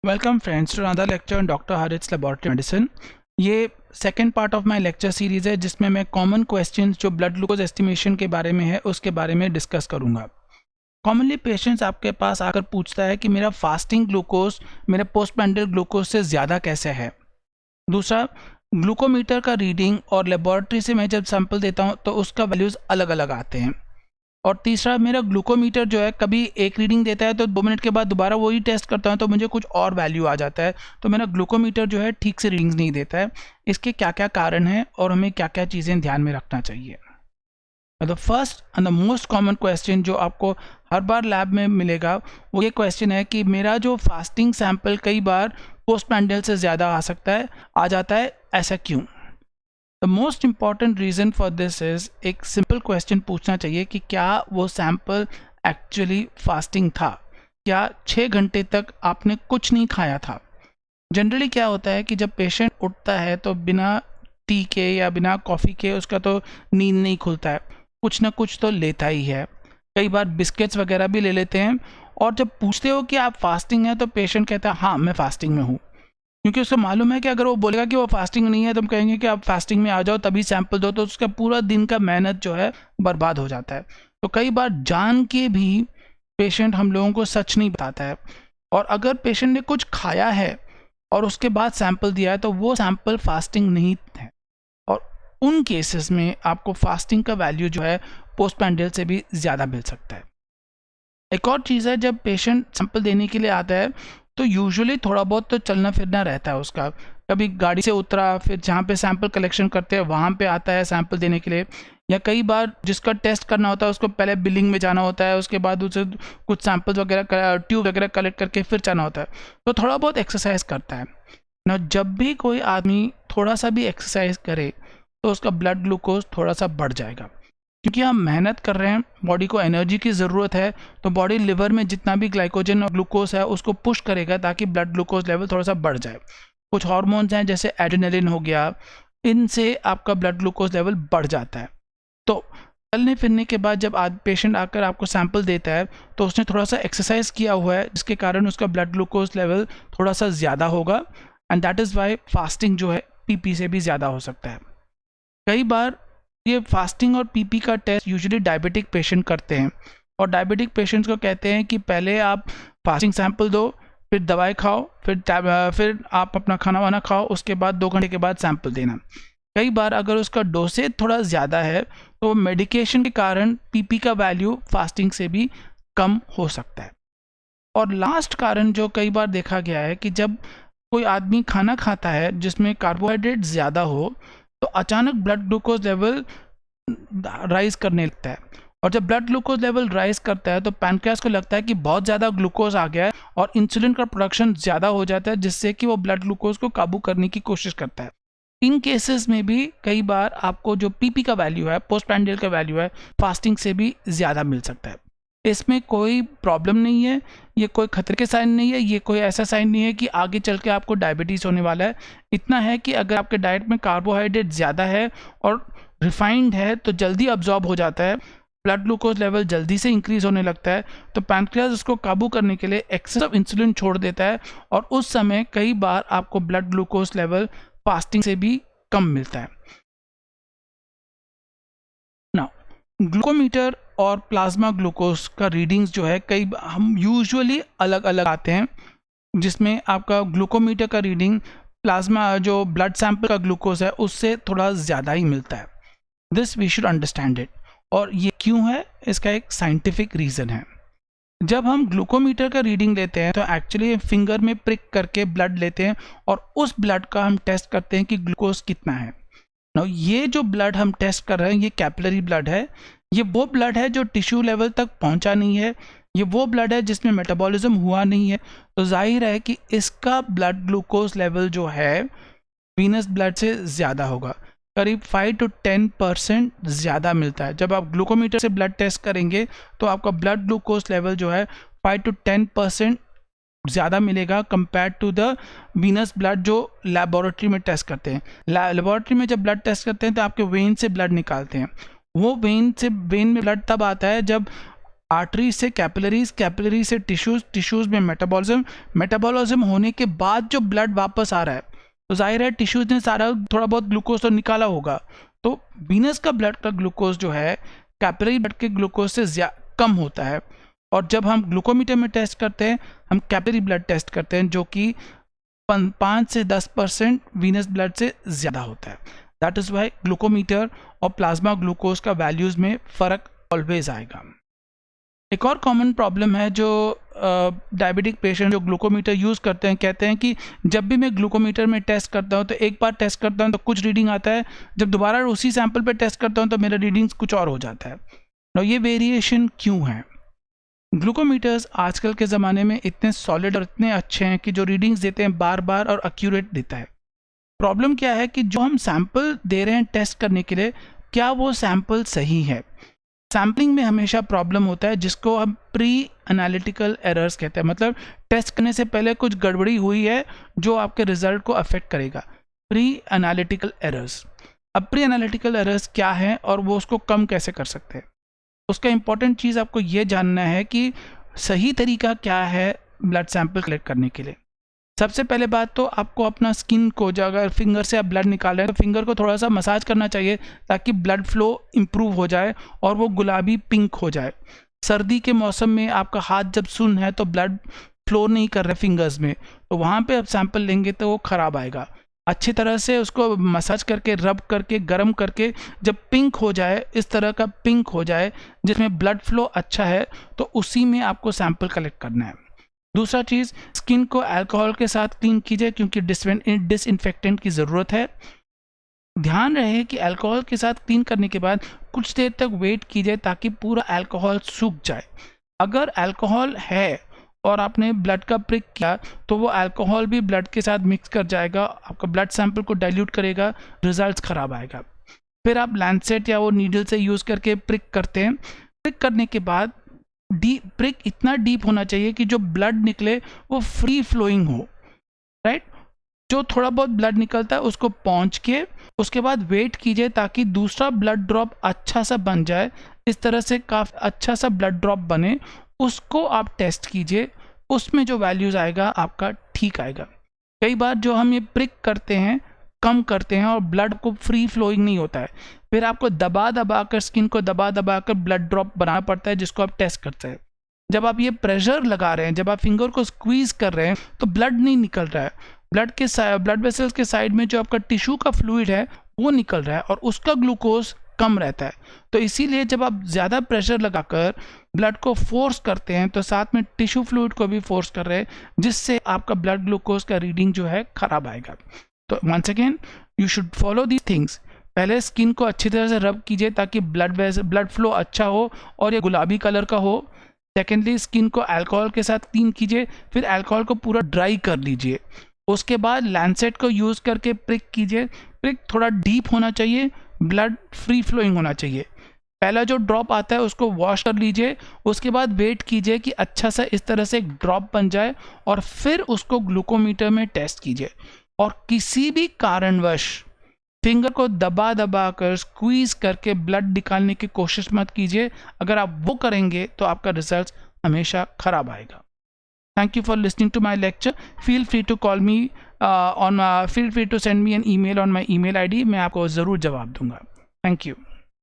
Welcome friends to another lecture on Dr. Harit's Laboratory Medicine। ये second part of my lecture series है जिसमें मैं common questions जो blood glucose estimation के बारे में है उसके बारे में डिस्कस करूंगा। कॉमनली पेशेंट्स आपके पास आकर पूछता है कि मेरा फास्टिंग ग्लूकोज मेरे पोस्टप्रांडियल ग्लूकोज से ज़्यादा कैसे है। दूसरा, ग्लूकोमीटर का रीडिंग और लेबॉरेटरी से मैं जब सैंपल देता हूँ तो उसका वैल्यूज़ अलग अलग आते हैं। और तीसरा, मेरा ग्लूकोमीटर जो है कभी एक रीडिंग देता है तो 2 मिनट के बाद दोबारा वही टेस्ट करता हूँ तो मुझे कुछ और वैल्यू आ जाता है, तो मेरा ग्लूकोमीटर जो है ठीक से रीडिंग्स नहीं देता है। इसके क्या क्या कारण हैं और हमें क्या क्या चीज़ें ध्यान में रखना चाहिए। The first and the most common question जो आपको हर बार लैब में मिलेगा वो ये क्वेश्चन है कि मेरा जो फास्टिंग सैंपल कई बार पोस्टप्रांडियल से ज़्यादा आ जाता है, ऐसा क्यों। The most important reason for this is एक सिंपल क्वेश्चन पूछना चाहिए कि क्या वो सैंपल एक्चुअली फास्टिंग था, क्या 6 घंटे तक आपने कुछ नहीं खाया था। जनरली क्या होता है कि जब पेशेंट उठता है तो बिना टी के या बिना कॉफ़ी के उसका तो नींद नहीं खुलता है, कुछ ना कुछ तो लेता ही है। कई बार बिस्किट्स वगैरह भी ले लेते हैं और जब पूछते हो कि आप फास्टिंग हैं तो पेशेंट कहता है हाँ मैं फास्टिंग में हूँ, क्योंकि उसको मालूम है कि अगर वो बोलेगा कि वो फास्टिंग नहीं है तो हम कहेंगे कि आप फास्टिंग में आ जाओ तभी सैंपल दो, तो उसका पूरा दिन का मेहनत जो है बर्बाद हो जाता है। तो कई बार जान के भी पेशेंट हम लोगों को सच नहीं बताता है, और अगर पेशेंट ने कुछ खाया है और उसके बाद सैंपल दिया है तो वो सैंपल फास्टिंग नहीं है, और उन केसेस में आपको फास्टिंग का वैल्यू जो है पोस्टप्रांडियल से भी ज़्यादा मिल सकता है। एक और चीज़ है, जब पेशेंट सैंपल देने के लिए आता है तो यूजुअली थोड़ा बहुत तो चलना फिरना रहता है उसका। कभी गाड़ी से उतरा, फिर जहाँ पे सैंपल कलेक्शन करते हैं वहाँ पे आता है सैंपल देने के लिए, या कई बार जिसका टेस्ट करना होता है उसको पहले बिलिंग में जाना होता है, उसके बाद उसे कुछ सैंपल्स वगैरह ट्यूब वगैरह कलेक्ट करके फिर जाना होता है, तो थोड़ा बहुत एक्सरसाइज करता है ना। जब भी कोई आदमी थोड़ा सा भी एक्सरसाइज करे तो उसका ब्लड ग्लूकोज थोड़ा सा बढ़ जाएगा, क्योंकि हम मेहनत कर रहे हैं, बॉडी को एनर्जी की ज़रूरत है, तो बॉडी लिवर में जितना भी ग्लाइकोजन और ग्लूकोज है उसको पुश करेगा ताकि ब्लड ग्लूकोज लेवल थोड़ा सा बढ़ जाए। कुछ हार्मोन्स हैं जैसे एड्रेनलिन हो गया, इनसे आपका ब्लड ग्लूकोज लेवल बढ़ जाता है। तो चलने फिरने के बाद जब पेशेंट आकर आपको सैंपल देता है तो उसने थोड़ा सा एक्सरसाइज किया हुआ है जिसके कारण उसका ब्लड ग्लूकोज लेवल थोड़ा सा ज़्यादा होगा, and that is why fasting जो है पीपी से भी ज़्यादा हो सकता है। कई बार ये फास्टिंग और पीपी का टेस्ट यूजुअली डायबिटिक पेशेंट करते हैं, और डायबिटिक पेशेंट्स को कहते हैं कि पहले आप फास्टिंग सैंपल दो, फिर दवाई खाओ, फिर आप अपना खाना वाना खाओ, उसके बाद 2 घंटे के बाद सैंपल देना। कई बार अगर उसका डोसेज थोड़ा ज़्यादा है तो मेडिकेशन के कारण पीपी का वैल्यू फास्टिंग से भी कम हो सकता है। और लास्ट कारण जो कई बार देखा गया है कि जब कोई आदमी खाना खाता है जिसमें कार्बोहाइड्रेट ज़्यादा हो तो अचानक ब्लड ग्लूकोज लेवल राइज करने लगता है, और जब ब्लड ग्लूकोज लेवल राइज करता है तो पैनक्रियास को लगता है कि बहुत ज़्यादा ग्लूकोज आ गया है और इंसुलिन का प्रोडक्शन ज़्यादा हो जाता है, जिससे कि वो ब्लड ग्लूकोज को काबू करने की कोशिश करता है। इन केसेस में भी कई बार आपको जो पीपी का वैल्यू है, पोस्टप्रांडियल का वैल्यू है, फास्टिंग से भी ज़्यादा मिल सकता है। इसमें कोई प्रॉब्लम नहीं है, ये कोई खतरे के साइन नहीं है, ये कोई ऐसा साइन नहीं है कि आगे चल के आपको डायबिटीज़ होने वाला है। इतना है कि अगर आपके डाइट में कार्बोहाइड्रेट ज़्यादा है और रिफाइंड है तो जल्दी अब्जॉर्ब हो जाता है, ब्लड ग्लूकोज लेवल जल्दी से इंक्रीज़ होने लगता है, तो पैनक्रियास उसको काबू करने के लिए एक्सेस ऑफ इंसुलिन छोड़ देता है, और उस समय कई बार आपको ब्लड ग्लूकोज लेवल फास्टिंग से भी कम मिलता है। ना ग्लूकोमीटर और प्लाज्मा ग्लूकोज का रीडिंग्स जो है कई हम यूजुअली अलग अलग आते हैं, जिसमें आपका ग्लूकोमीटर का रीडिंग प्लाज्मा जो ब्लड सैंपल का ग्लूकोज है उससे थोड़ा ज़्यादा ही मिलता है। This we should understand it, और ये क्यों है इसका एक साइंटिफिक रीज़न है। जब हम ग्लूकोमीटर का रीडिंग लेते हैं तो एक्चुअली फिंगर में प्रिक करके ब्लड लेते हैं और उस ब्लड का हम टेस्ट करते हैं कि ग्लूकोज कितना है। नाउ ये जो ब्लड हम टेस्ट कर रहे हैं ये कैपिलरी ब्लड है, ये वो ब्लड है जो टिश्यू लेवल तक पहुंचा नहीं है, ये वो ब्लड है जिसमें मेटाबॉलिज्म हुआ नहीं है, तो जाहिर है कि इसका ब्लड ग्लूकोज लेवल जो है वीनस ब्लड से ज़्यादा होगा, करीब 5 to 10% ज़्यादा मिलता है। जब आप ग्लूकोमीटर से ब्लड टेस्ट करेंगे तो आपका ब्लड ग्लूकोज लेवल जो है 5 to 10% ज़्यादा मिलेगा compare to the venous blood जो लेबोरेटरी में टेस्ट करते हैं। लेबोरेटरी में जब ब्लड टेस्ट करते हैं तो आपके वेन से ब्लड निकालते हैं, वो वेन में ब्लड तब आता है जब आर्टरी से कैपिलरीज, कैपिलरी से टिश्यूज, टिश्यूज में मेटाबॉलिज्म, मेटाबॉलिज्म होने के बाद जो ब्लड वापस आ रहा है तो जाहिर है टिश्यूज ने सारा थोड़ा बहुत ग्लूकोज तो निकाला होगा, तो वीनस का ब्लड का ग्लूकोज जो है कैपिलरी ब्लड के ग्लूकोज से कम होता है। और जब हम ग्लूकोमीटर में टेस्ट करते हैं, हम कैपिलरी ब्लड टेस्ट करते हैं, जो कि 5 से 10% वीनस ब्लड से ज़्यादा होता है। दैट इज़ वाई ग्लूकोमीटर और प्लाज्मा ग्लूकोज का वैल्यूज़ में फ़र्क ऑलवेज आएगा। एक और कॉमन प्रॉब्लम है जो डायबिटिक पेशेंट जो ग्लूकोमीटर यूज़ करते हैं, कहते हैं कि जब भी मैं ग्लूकोमीटर में टेस्ट करता हूं तो एक बार टेस्ट करता हूं तो कुछ रीडिंग आता है, जब दोबारा उसी सैंपल पे टेस्ट करता हूं तो मेरा रीडिंग्स कुछ और हो जाता है। तो ये वेरिएशन क्यों है? ग्लूकोमीटर्स आजकल के ज़माने में इतने सॉलिड और इतने अच्छे हैं कि जो रीडिंग्स देते हैं बार बार और एक्यूरेट देता है। प्रॉब्लम क्या है कि जो हम सैंपल दे रहे हैं टेस्ट करने के लिए, क्या वो सैंपल सही है? सैम्पलिंग में हमेशा प्रॉब्लम होता है जिसको हम प्री एनालिटिकल एरर्स कहते हैं, मतलब टेस्ट करने से पहले कुछ गड़बड़ी हुई है जो आपके रिजल्ट को अफेक्ट करेगा। Pre analytical errors. अब प्री एनालिटिकल एरर्स क्या है और वो उसको कम कैसे कर सकते हैं? उसका इंपॉर्टेंट चीज़ आपको ये जानना है कि सही तरीका क्या है ब्लड सैंपल कलेक्ट करने के लिए। सबसे पहले बात तो आपको अपना स्किन को, जो अगर फिंगर से आप ब्लड निकाल रहे हैं तो फिंगर को थोड़ा सा मसाज करना चाहिए ताकि ब्लड फ्लो इम्प्रूव हो जाए और वो गुलाबी पिंक हो जाए। सर्दी के मौसम में आपका हाथ जब सुन्न है तो ब्लड फ्लो नहीं कर रहे फिंगर्स में, तो वहाँ पे आप सैंपल लेंगे तो वो ख़राब आएगा। अच्छी तरह से उसको मसाज करके, रब करके, गर्म करके जब पिंक हो जाए, इस तरह का पिंक हो जाए जिसमें ब्लड फ्लो अच्छा है, तो उसी में आपको सैंपल कलेक्ट करना है। दूसरा चीज़, स्किन को अल्कोहल के साथ क्लीन कीजिए क्योंकि डिसइंफेक्टेंट की ज़रूरत है। ध्यान रहे कि अल्कोहल के साथ क्लीन करने के बाद कुछ देर तक वेट कीजिए ताकि पूरा अल्कोहल सूख जाए। अगर अल्कोहल है और आपने ब्लड का प्रिक किया तो वो अल्कोहल भी ब्लड के साथ मिक्स कर जाएगा, आपका ब्लड सैंपल को डाइल्यूट करेगा, रिजल्ट्स ख़राब आएगा। फिर आप लैंसेट या वो नीडल से यूज़ करके प्रिक करते हैं। प्रिक करने के बाद प्रिक इतना डीप होना चाहिए कि जो ब्लड निकले वो फ्री फ्लोइंग हो, राइट? जो थोड़ा बहुत ब्लड निकलता है उसको पहुंच के उसके बाद वेट कीजिए ताकि दूसरा ब्लड ड्रॉप अच्छा सा बन जाए। इस तरह से काफ़ी अच्छा सा ब्लड ड्रॉप बने, उसको आप टेस्ट कीजिए, उसमें जो वैल्यूज़ आएगा आपका ठीक आएगा। कई बार जो हम ये प्रिक करते हैं, कम करते हैं और ब्लड को फ्री फ्लोइंग नहीं होता है, फिर आपको दबा दबा कर, स्किन को दबा दबा कर ब्लड ड्रॉप बनाना पड़ता है जिसको आप टेस्ट करते हैं। जब आप ये प्रेशर लगा रहे हैं, जब आप फिंगर को स्क्वीज कर रहे हैं तो ब्लड नहीं निकल रहा है, ब्लड वेसल्स के साइड में जो आपका टिश्यू का फ्लूइड है वो निकल रहा है और उसका ग्लूकोज कम रहता है। तो इसीलिए जब आप ज़्यादा प्रेशर लगाकर ब्लड को फोर्स करते हैं तो साथ में टिश्यू फ्लूइड को भी फोर्स कर रहे हैं, जिससे आपका ब्लड ग्लूकोज का रीडिंग जो है ख़राब आएगा। तो once again you should follow these things. पहले स्किन को अच्छी तरह से रब कीजिए ताकि ब्लड फ्लो अच्छा हो और ये गुलाबी कलर का हो। सेकेंडली, स्किन को अल्कोहल के साथ क्लीन कीजिए, फिर अल्कोहल को पूरा ड्राई कर लीजिए। उसके बाद लैंसेट को यूज़ करके प्रिक कीजिए। प्रिक थोड़ा डीप होना चाहिए, ब्लड फ्री फ्लोइंग होना चाहिए। पहला जो ड्रॉप आता है उसको वॉश कर लीजिए, उसके बाद वेट कीजिए कि अच्छा सा इस तरह से एक ड्रॉप बन जाए और फिर उसको ग्लूकोमीटर में टेस्ट कीजिए। और किसी भी कारणवश फिंगर को दबा दबा कर, स्क्वीज करके ब्लड निकालने की कोशिश मत कीजिए। अगर आप वो करेंगे तो आपका रिजल्ट हमेशा खराब आएगा। Thank you for listening to my lecture. Feel free to call me feel free to send me an email on my email ID. मैं आपको ज़रूर जवाब दूंगा। Thank you.